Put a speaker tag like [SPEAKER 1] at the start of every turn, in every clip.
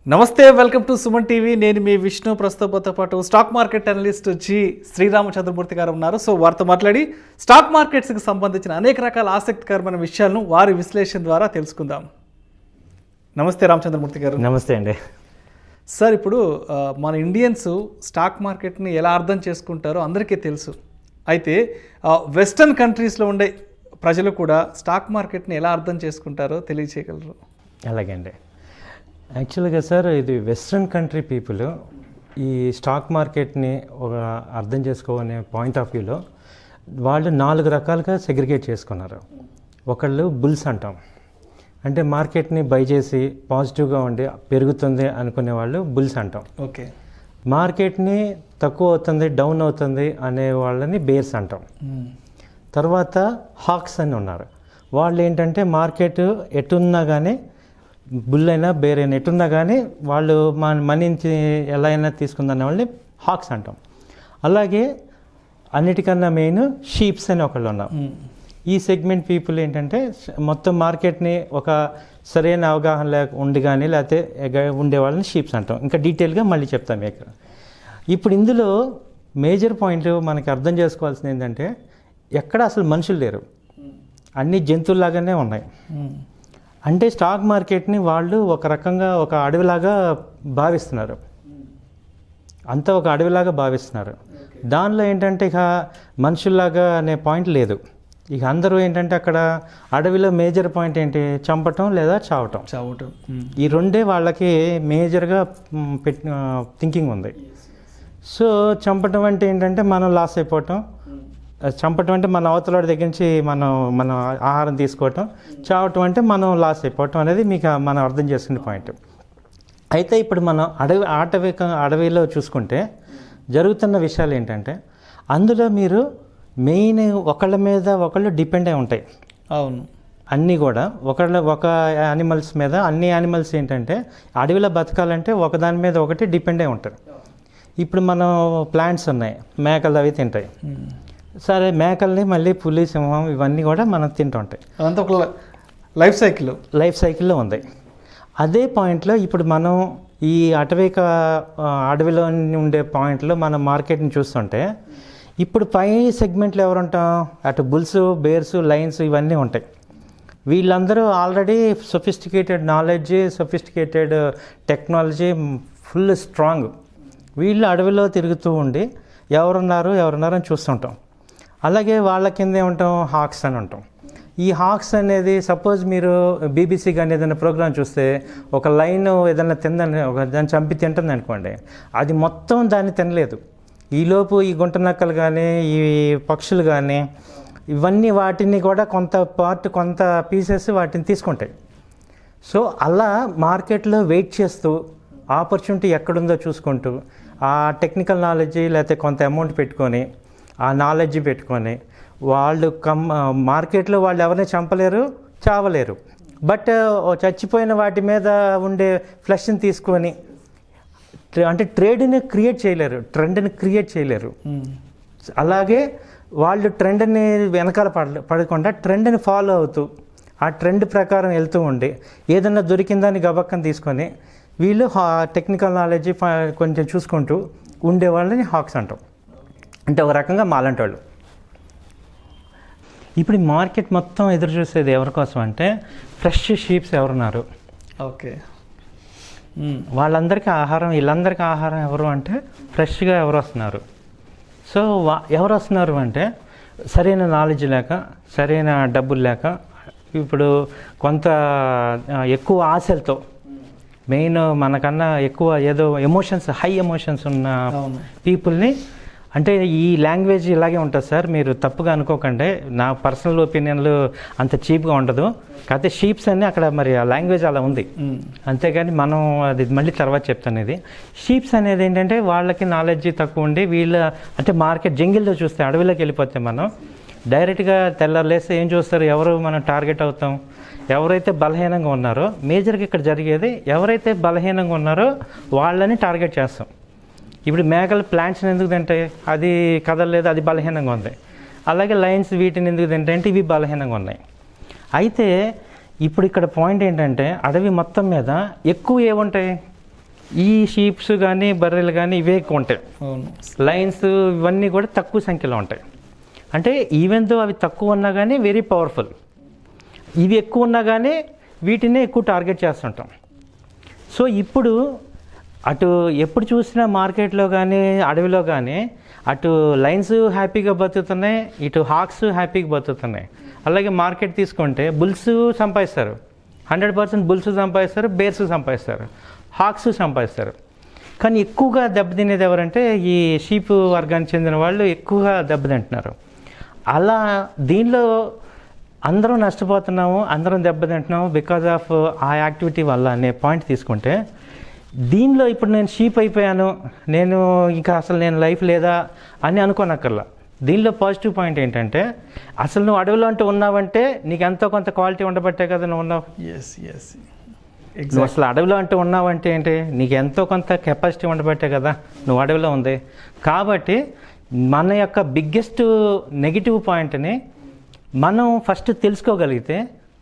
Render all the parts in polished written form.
[SPEAKER 1] నమస్తే, welcome to Suman TV. నేను మీ విష్ణు. ప్రస్తుతంతో పాటు stock market analyst Sri Rama Chandramurthy గారు ఉన్నారు. సో వారితో మాట్లాడి స్టాక్ మార్కెట్స్కి సంబంధించిన అనేక రకాల ఆసక్తికరమైన విషయాలను వారి విశ్లేషణ ద్వారా తెలుసుకుందాం. నమస్తే రామచంద్రమూర్తి గారు.
[SPEAKER 2] నమస్తే అండి.
[SPEAKER 1] సార్, ఇప్పుడు మన ఇండియన్స్ స్టాక్ మార్కెట్ని ఎలా అర్థం చేసుకుంటారో అందరికీ తెలుసు. అయితే వెస్టర్న్ కంట్రీస్లో ఉండే ప్రజలు కూడా స్టాక్ మార్కెట్ని ఎలా అర్థం చేసుకుంటారో తెలియచేయగలరు?
[SPEAKER 2] అలాగే అండి. యాక్చువల్గా సార్, ఇది వెస్ట్రన్ కంట్రీ పీపుల్ ఈ స్టాక్ మార్కెట్ని ఒక అర్థం చేసుకోవాలనే పాయింట్ ఆఫ్ వ్యూలో వాళ్ళు 4 రకాలుగా సెగ్రిగేట్ చేసుకున్నారు. ఒకళ్ళు బుల్స్ అంటాం, అంటే మార్కెట్ని బై చేసి పాజిటివ్గా ఉండి పెరుగుతుంది అనుకునే వాళ్ళు బుల్స్ అంటాం.
[SPEAKER 1] ఓకే.
[SPEAKER 2] మార్కెట్ని తక్కువ అవుతుంది, డౌన్ అవుతుంది అనే వాళ్ళని బేర్స్ అంటాం. తర్వాత హాక్స్ అని ఉన్నారు. వాళ్ళు ఏంటంటే మార్కెట్ ఎటున్నా కానీ, బుల్ అయినా బేర్ అయినా ఎటున్నా కానీ వాళ్ళు మనీని ఎలా అయినా తీసుకుందన్న వాళ్ళని హాక్స్ అంటాం. అలాగే అన్నిటికన్నా మెయిన్ షీప్స్ అని ఒకళ్ళు ఉన్నాం. ఈ సెగ్మెంట్ పీపుల్ ఏంటంటే మొత్తం మార్కెట్ని ఒక సరైన అవగాహన ఉండి కానీ లేకపోతే ఉండే వాళ్ళని షీప్స్ అంటాం. ఇంకా డీటెయిల్గా మళ్ళీ చెప్తాం ఇక్కడ. ఇప్పుడు ఇందులో మేజర్ పాయింట్ మనకి అర్థం చేసుకోవాల్సింది ఏంటంటే ఎక్కడ అసలు మనుషులు లేరు, అన్ని జంతువులాగానే ఉన్నాయి. అంటే స్టాక్ మార్కెట్ని వాళ్ళు ఒక రకంగా ఒక అడవిలాగా భావిస్తున్నారు, అంతా ఒక అడవిలాగా భావిస్తున్నారు. దానిలో ఏంటంటే ఇక మనుషుల్లాగా అనే పాయింట్ లేదు. ఇక అందరూ ఏంటంటే అక్కడ అడవిలో మేజర్ పాయింట్ ఏంటి, చంపటం లేదా చావటం. ఈ రెండే వాళ్ళకి మేజర్గా థింకింగ్ ఉంది. సో చంపటం అంటే ఏంటంటే మనం లాస్ అయిపోవటం, చంపటం అంటే మన అవతలవాడి దగ్గర నుంచి మనం ఆహారం తీసుకోవటం, చావటం అంటే మనం లాస్ అయిపోవటం అనేది మీకు మనం అర్థం చేసుకునే పాయింట్. అయితే ఇప్పుడు మనం అడవిలో చూసుకుంటే జరుగుతున్న విషయాలు ఏంటంటే అందులో మీరు మెయిన్ ఒకళ్ళ మీద ఒకళ్ళు డిపెండ్ అయి ఉంటాయి.
[SPEAKER 1] అవును.
[SPEAKER 2] అన్నీ కూడా ఒక యానిమల్స్ మీద. అన్ని యానిమల్స్ ఏంటంటే అడవిలో బతకాలంటే ఒకదాని మీద ఒకటి డిపెండ్ అయి ఉంటారు. ఇప్పుడు మనం ప్లాంట్స్ ఉన్నాయి, మేకలు అవి తింటాయి. సరే, మేకల్ని మళ్ళీ పులి, సింహం ఇవన్నీ కూడా మనం తింటుంటాయి.
[SPEAKER 1] అదంతా ఒక లైఫ్ సైకిల్లో
[SPEAKER 2] ఉంది. అదే పాయింట్లో ఇప్పుడు మనం ఈ అడవిలో ఉండే పాయింట్లో మనం మార్కెట్ని చూస్తుంటే ఇప్పుడు పై సెగ్మెంట్లో ఎవరు ఉంటాం, అటు బుల్స్, బేర్స్, లయన్స్ ఇవన్నీ ఉంటాయి. వీళ్ళందరూ already sophisticated knowledge, sophisticated technology full strong. వీళ్ళు అడవిలో తిరుగుతూ ఉండి ఎవరున్నారు అని చూస్తుంటాం. అలాగే వాళ్ళ కిందే ఉంటాం హాక్స్ అని ఉంటాం. ఈ హాక్స్ అనేది సపోజ్ మీరు బీబీసీ కానీ ఏదైనా ప్రోగ్రామ్ చూస్తే ఒక లైన్ ఏదైనా దాన్ని చంపి తింటుంది అనుకోండి, అది మొత్తం దాన్ని తినలేదు. ఈలోపు ఈ గుంటనక్కలు కానీ ఈ పక్షులు కానీ ఇవన్నీ వాటిని కూడా కొంత పీసెస్ వాటిని తీసుకుంటాయి. సో అలా మార్కెట్లో వెయిట్ చేస్తూ ఆపర్చునిటీ ఎక్కడుందో చూసుకుంటూ ఆ టెక్నికల్ నాలెడ్జి లేకపోతే కొంత అమౌంట్ పెట్టుకొని ఆ నాలెడ్జ్ పెట్టుకొని వాళ్ళు మార్కెట్లో వాళ్ళు ఎవరిని చంపలేరు, చావలేరు. బట్ చచ్చిపోయిన వాటి మీద ఉండే ఫ్లెష్ని తీసుకొని అంటే ట్రెండ్ని క్రియేట్ చేయలేరు. అలాగే వాళ్ళు ట్రెండ్ని వెనకాల పడకుండా ట్రెండ్ని ఫాలో అవుతూ ఆ ట్రెండ్ ప్రకారం వెళ్తూ ఉండి ఏదన్నా దొరికిందని గబక్కని తీసుకొని వీళ్ళు టెక్నికల్ నాలెడ్జ్ కొంచెం చూసుకుంటూ ఉండే వాళ్ళని హాక్స్ అంటాం. అంటే ఒక రకంగా మాలాంటి వాళ్ళు. ఇప్పుడు ఈ మార్కెట్ మొత్తం ఎదురు చూసేది ఎవరి కోసం అంటే ఫ్రెష్ షీప్స్ ఎవరున్నారు.
[SPEAKER 1] ఓకే.
[SPEAKER 2] వీళ్ళందరికీ ఆహారం ఎవరు అంటే ఫ్రెష్గా ఎవరు వస్తున్నారు. సో ఎవరు వస్తున్నారు అంటే సరైన నాలెడ్జ్ లేక, సరైన డబ్బులు లేక, ఇప్పుడు కొంత ఎక్కువ ఆశలతో, మెయిన్ మనకన్నా ఎక్కువ ఏదో హై ఎమోషన్స్ ఉన్న పీపుల్ని, అంటే ఈ లాంగ్వేజ్ ఇలాగే ఉంటుంది సార్, మీరు తప్పుగా అనుకోకండి, నా పర్సనల్ ఒపీనియన్లు అంత చీప్గా ఉండదు. కాకపోతే షీప్స్ అని అక్కడ మరి ఆ లాంగ్వేజ్ అలా ఉంది, అంతేగాని మనం అది మళ్ళీ తర్వాత చెప్తాను. ఇది షీప్స్ అనేది ఏంటంటే వాళ్ళకి నాలెడ్జ్ తక్కువ ఉండి అంటే మార్కెట్ జంగిల్లో చూస్తే, అడవిలోకి వెళ్ళిపోతే మనం డైరెక్ట్గా తెల్లారులేస్తే ఏం చూస్తారు, ఎవరు మనం టార్గెట్ అవుతాం, ఎవరైతే బలహీనంగా ఉన్నారో. మేజర్గా ఇక్కడ జరిగేది ఎవరైతే బలహీనంగా ఉన్నారో వాళ్ళని టార్గెట్ చేస్తాం. ఇప్పుడు మేకలు ప్లాంట్స్ని ఎందుకు తింటాయి, అది కదలలేదు, అది బలహీనంగా ఉంది. అలాగే లయన్స్ వీటిని ఎందుకు తింటాయి అంటే ఇవి బలహీనంగా ఉన్నాయి. అయితే ఇప్పుడు ఇక్కడ పాయింట్ ఏంటంటే అడవి మొత్తం మీద ఎక్కువ ఏముంటాయి, ఈ షీప్స్ కానీ బర్రెలు కానీ ఇవే ఎక్కువ ఉంటాయి.
[SPEAKER 1] అవును.
[SPEAKER 2] లైన్స్ ఇవన్నీ కూడా తక్కువ సంఖ్యలో ఉంటాయి. అంటే ఈవెన్ దో అవి తక్కువ ఉన్నా కానీ వెరీ పవర్ఫుల్. ఇవి ఎక్కువ ఉన్నా కానీ వీటినే ఎక్కువ టార్గెట్ చేస్తుంటాం. సో ఇప్పుడు అటు ఎప్పుడు చూసినా మార్కెట్లో కానీ అడవిలో కానీ అటు లైన్స్ హ్యాపీగా బతుకుతున్నాయి, ఇటు హాక్స్ హ్యాపీగా బతుకుతున్నాయి. అలాగే మార్కెట్ తీసుకుంటే బుల్స్ సంపాదిస్తారు, 100% బుల్స్ సంపాదిస్తారు, బేర్స్ సంపాదిస్తారు, హాక్స్ సంపాదిస్తారు. కానీ ఎక్కువగా దెబ్బతినేది ఎవరంటే ఈ షీప్ వర్గానికి చెందిన వాళ్ళు ఎక్కువగా దెబ్బతింటున్నారు. అలా దీనిలో అందరం నష్టపోతున్నాము, అందరం దెబ్బతింటున్నాము బికాజ్ ఆఫ్ ఆ యాక్టివిటీ వల్ల అనే పాయింట్ తీసుకుంటే, దీనిలో ఇప్పుడు నేను షీప్ అయిపోయాను, నేను ఇంకా అసలు నేను లైఫ్ లేదా అని అనుకోనక్కర్లా. దీనిలో పాజిటివ్ పాయింట్ ఏంటంటే అసలు నువ్వు అడవిలో అంటూ ఉన్నావంటే నీకు ఎంతో కొంత క్వాలిటీ ఉండబట్టే కదా నువ్వు ఉన్నావు. నువ్వు అసలు అడవిలో అంటూ ఉన్నావంటే ఏంటి, నీకు ఎంతో కొంత కెపాసిటీ ఉండబట్టే కదా నువ్వు అడవిలో ఉంది. కాబట్టి మన యొక్క బిగ్గెస్ట్ నెగిటివ్ పాయింట్ని మనం ఫస్ట్ తెలుసుకోగలిగితే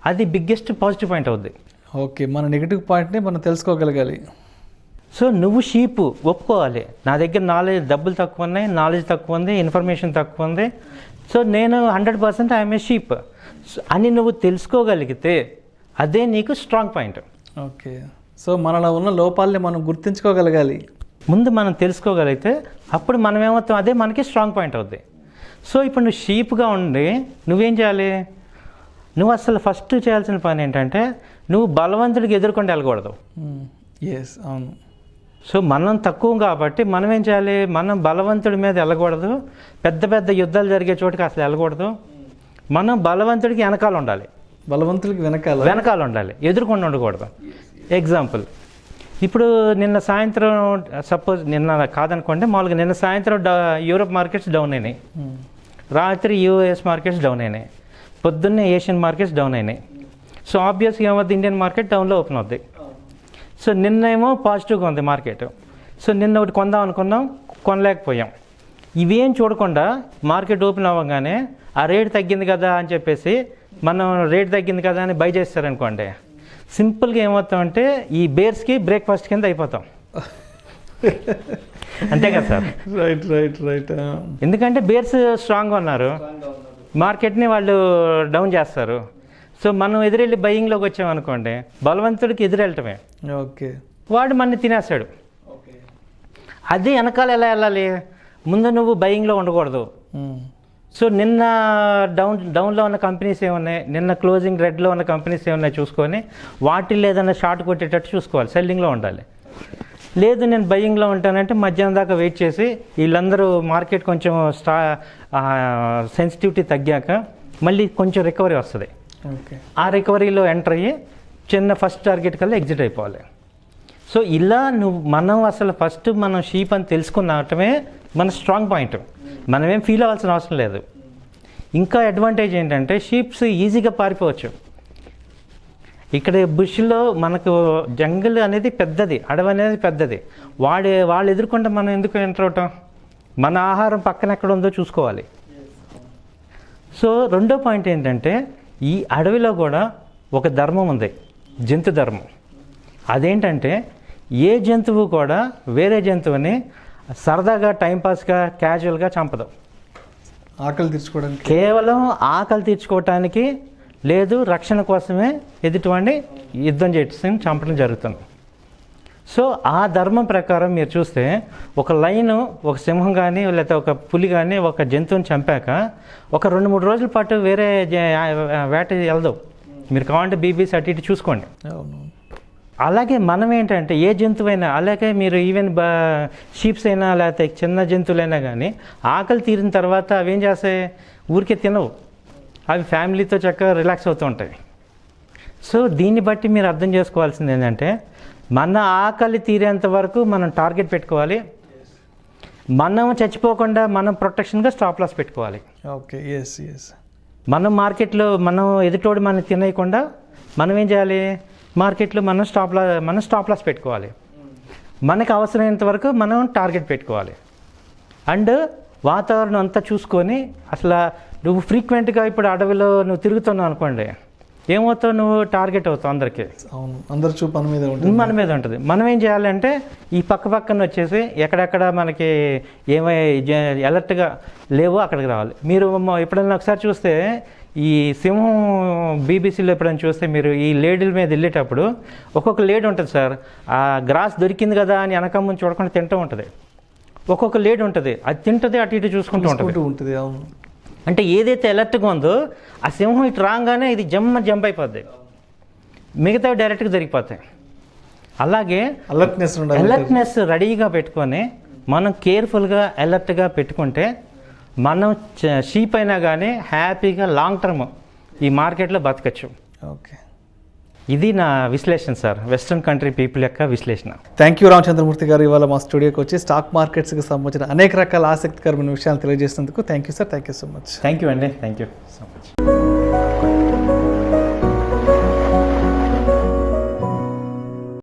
[SPEAKER 2] అది బిగ్గెస్ట్ పాజిటివ్ పాయింట్ అవుద్ది.
[SPEAKER 1] ఓకే, మన నెగిటివ్ పాయింట్ని మనం తెలుసుకోగలగాలి.
[SPEAKER 2] సో నువ్వు షీప్ ఒప్పుకోవాలి, నా దగ్గర నాలెడ్జ్, డబ్బులు తక్కువ ఉన్నాయి, నాలెడ్జ్ తక్కువ ఉంది, ఇన్ఫర్మేషన్ తక్కువ ఉంది, సో నేను 100% ఐఎమ్ ఏ షీప్ అని నువ్వు తెలుసుకోగలిగితే అదే నీకు స్ట్రాంగ్ పాయింట్.
[SPEAKER 1] ఓకే, సో మనలో ఉన్న లోపాలని మనం గుర్తించుకోగలగాలి.
[SPEAKER 2] ముందు మనం తెలుసుకోగలిగితే అప్పుడు మనం ఏమవుతాం, అదే మనకి స్ట్రాంగ్ పాయింట్ అవుద్ది. సో ఇప్పుడు నువ్వు షీప్గా ఉండి నువ్వేం చేయాలి, నువ్వు అసలు ఫస్ట్ చేయాల్సిన పని ఏంటంటే నువ్వు బలవంతుడికి ఎదుర్కొని వెళ్ళకూడదు.
[SPEAKER 1] ఎస్, అవును.
[SPEAKER 2] సో మనం తక్కువ కాబట్టి మనం ఏం చేయాలి, మనం బలవంతుడి మీద వెళ్ళకూడదు, పెద్ద పెద్ద యుద్ధాలు జరిగే చోటుకి అసలు వెళ్ళకూడదు. మనం బలవంతుడికి వెనకాల ఉండాలి,
[SPEAKER 1] బలవంతుడికి వెనకాల
[SPEAKER 2] ఉండాలి, ఎదుర్కొని ఉండకూడదు. ఎగ్జాంపుల్, ఇప్పుడు నిన్న సాయంత్రం, సపోజ్ నిన్న కాదనుకోండి, మామూలుగా నిన్న సాయంత్రం యూరోప్ మార్కెట్స్ డౌన్ అయినాయి, రాత్రి యూఎస్ మార్కెట్స్ డౌన్ అయినాయి, పొద్దున్నే ఏషియన్ మార్కెట్స్ డౌన్ అయినాయి. సో ఆబ్వియస్గా ఏమవుతుంది, ఇండియన్ మార్కెట్ డౌన్లో ఓపెన్ అవుద్ది. సో నిన్నేమో పాజిటివ్గా ఉంది మార్కెట్. సో నిన్న ఒకటి కొందాం అనుకున్నాం, కొనలేకపోయాం. ఇవేం చూడకుండా మార్కెట్ ఓపెన్ అవ్వగానే ఆ రేట్ తగ్గింది కదా అని చెప్పేసి మనం రేట్ తగ్గింది కదా అని బై చేస్తారనుకోండి, సింపుల్గా ఏమవుతామంటే ఈ బేర్స్కి బ్రేక్ఫాస్ట్ కింద అయిపోతాం. అంతే కదా సార్?
[SPEAKER 1] Right right right.
[SPEAKER 2] ఎందుకంటే బేర్స్ స్ట్రాంగ్గా ఉన్నారు, మార్కెట్ని వాళ్ళు డౌన్ చేస్తారు. సో మనం ఎదురెళ్ళి బయింగ్లోకి వచ్చామనుకోండి, బలవంతుడికి ఎదురెళ్ళటమే.
[SPEAKER 1] ఓకే,
[SPEAKER 2] వాడు మనని తినేస్తాడు. అది వెనకాల ఎలా వెళ్ళాలి, ముందు నువ్వు బయింగ్లో ఉండకూడదు. సో నిన్న డౌన్లో ఉన్న కంపెనీస్ ఏమున్నాయి, నిన్న క్లోజింగ్ రెడ్లో ఉన్న కంపెనీస్ ఏమున్నాయి చూసుకొని వాటిల్లో ఏదైనా షార్ట్ కొట్టేటట్టు చూసుకోవాలి, సెల్లింగ్లో ఉండాలి. లేదు నేను బయింగ్లో ఉంటానంటే మధ్యాహ్నం దాకా వెయిట్ చేసి వీళ్ళందరూ మార్కెట్ కొంచెం సెన్సిటివిటీ తగ్గాక మళ్ళీ కొంచెం రికవరీ వస్తుంది.
[SPEAKER 1] ఓకే,
[SPEAKER 2] ఆ రికవరీలో ఎంటర్ అయ్యి చిన్న ఫస్ట్ టార్గెట్ కల్లా ఎగ్జిట్ అయిపోవాలి. సో ఇలా మనం అసలు ఫస్ట్ మనం షీప్ అని తెలుసుకున్నటమే మన స్ట్రాంగ్ పాయింట్. మనమేం ఫీల్ అవ్వాల్సిన అవసరం లేదు. ఇంకా అడ్వాంటేజ్ ఏంటంటే షీప్స్ ఈజీగా పారిపోవచ్చు. ఇక్కడ బుష్లో మనకు జంగల్ అనేది పెద్దది, అడవి అనేది పెద్దది, వాళ్ళు ఎదుర్కొంటే మనం ఎందుకు ఎంటర్ అవటం, మన ఆహారం పక్కన ఎక్కడ ఉందో చూసుకోవాలి. సో రెండో పాయింట్ ఏంటంటే ఈ అడవిలో కూడా ఒక ధర్మం ఉంది, జంతు ధర్మం. అదేంటంటే ఏ జంతువు కూడా వేరే జంతువుని సరదాగా టైంపాస్గా క్యాజువల్గా చంపదు.
[SPEAKER 1] ఆకలి తీర్చుకోవడానికి,
[SPEAKER 2] కేవలం ఆకలి తీర్చుకోవటానికి లేదు రక్షణ కోసమే ఎదుటివాడిని యుద్ధం చేసి చంపడం జరుగుతుంది. సో ఆ ధర్మం ప్రకారం మీరు చూస్తే ఒక లైను, ఒక సింహం కానీ లేకపోతే ఒక పులి కానీ ఒక జంతువుని చంపాక ఒక 2-3 రోజుల పాటు వేరే వేట వెళ్దాం. మీరు కావాలంటే బీబీసీ అటు ఇటు చూసుకోండి. అలాగే మనం ఏంటంటే ఏ జంతువైనా, అలాగే మీరు ఈవెన్ షీప్స్ అయినా లేకపోతే చిన్న జంతువులైనా కానీ ఆకలి తీరిన తర్వాత అవి ఏం చేస్తాయి, ఊరికే తినవు, అవి ఫ్యామిలీతో చక్కగా రిలాక్స్ అవుతూ ఉంటాయి. సో దీన్ని బట్టి మీరు అర్థం చేసుకోవాల్సింది ఏంటంటే మన ఆకలి తీరేంత వరకు మనం టార్గెట్ పెట్టుకోవాలి, మనం చచ్చిపోకుండా మనం ప్రొటెక్షన్గా స్టాప్ లాస్ పెట్టుకోవాలి.
[SPEAKER 1] Okay, yes yes.
[SPEAKER 2] మనం మార్కెట్లో మనం ఎదుటోడు మనం తినేయకుండా మనం ఏం చేయాలి, మార్కెట్లో మనం స్టాప్ లాస్ పెట్టుకోవాలి. మనకు అవసరమైనంత వరకు మనం టార్గెట్ పెట్టుకోవాలి. అండ్ వాతావరణం అంతా చూసుకొని, అసలు నువ్వు ఫ్రీక్వెంట్గా ఇప్పుడు అడవిలో నువ్వు తిరుగుతున్నావు అనుకోండి, ఏమవుతావు, నువ్వు టార్గెట్ అవుతావు అందరికీ.
[SPEAKER 1] అవును, అందరు చూపు మన మీద ఉంటుంది.
[SPEAKER 2] మన మీద ఉంటుంది. మనం ఏం చేయాలంటే ఈ పక్కన వచ్చేసి ఎక్కడెక్కడ మనకి ఏమై అలర్ట్గా లేవో అక్కడికి రావాలి. మీరు ఎప్పుడైనా ఒకసారి చూస్తే ఈ సింహం బీబీసీలో ఎప్పుడైనా చూస్తే మీరు ఈ లేడీల మీద వెళ్ళేటప్పుడు ఒక్కొక్క లేడీ ఉంటుంది సార్, ఆ గ్రాస్ దొరికింది కదా అని వెనక ముందు చూడకుండా తింటూ ఉంటుంది. ఒక్కొక్క లేడీ ఉంటుంది, అది తింటుంది, అటు ఇటు చూసుకుంటూ ఉంటుంది.
[SPEAKER 1] అవును,
[SPEAKER 2] అంటే ఏదైతే అలర్ట్గా ఉందో ఆ సింహం ఇటు రాగానే ఇది జంప్ అయిపోద్ది, మిగతా డైరెక్ట్గా జరిగిపోతాయి. అలాగే అలర్ట్నెస్ రెడీగా పెట్టుకొని మనం కేర్ఫుల్గా అలర్ట్గా పెట్టుకుంటే మనం షీప్ అయినా కానీ హ్యాపీగా లాంగ్ టర్మ్ ఈ మార్కెట్లో బతకచ్చు.
[SPEAKER 1] ఓకే,
[SPEAKER 2] ఇది నా విశ్లేషణ సార్, వెస్ట్రన్ కంట్రీ పీపుల్ యొక్క విశ్లేషణ.
[SPEAKER 1] థ్యాంక్ యూ రామచంద్రమూర్తి గారు, ఇవాళ మా స్టూడియోకి వచ్చి స్టాక్ మార్కెట్స్కి సంబంధించిన అనేక రకాల ఆసక్తికరమైన విషయాలు తెలియజేసినందుకు thank you sir. Thank you so much.
[SPEAKER 2] Thank you అండి, థ్యాంక్ యూ సో మచ్.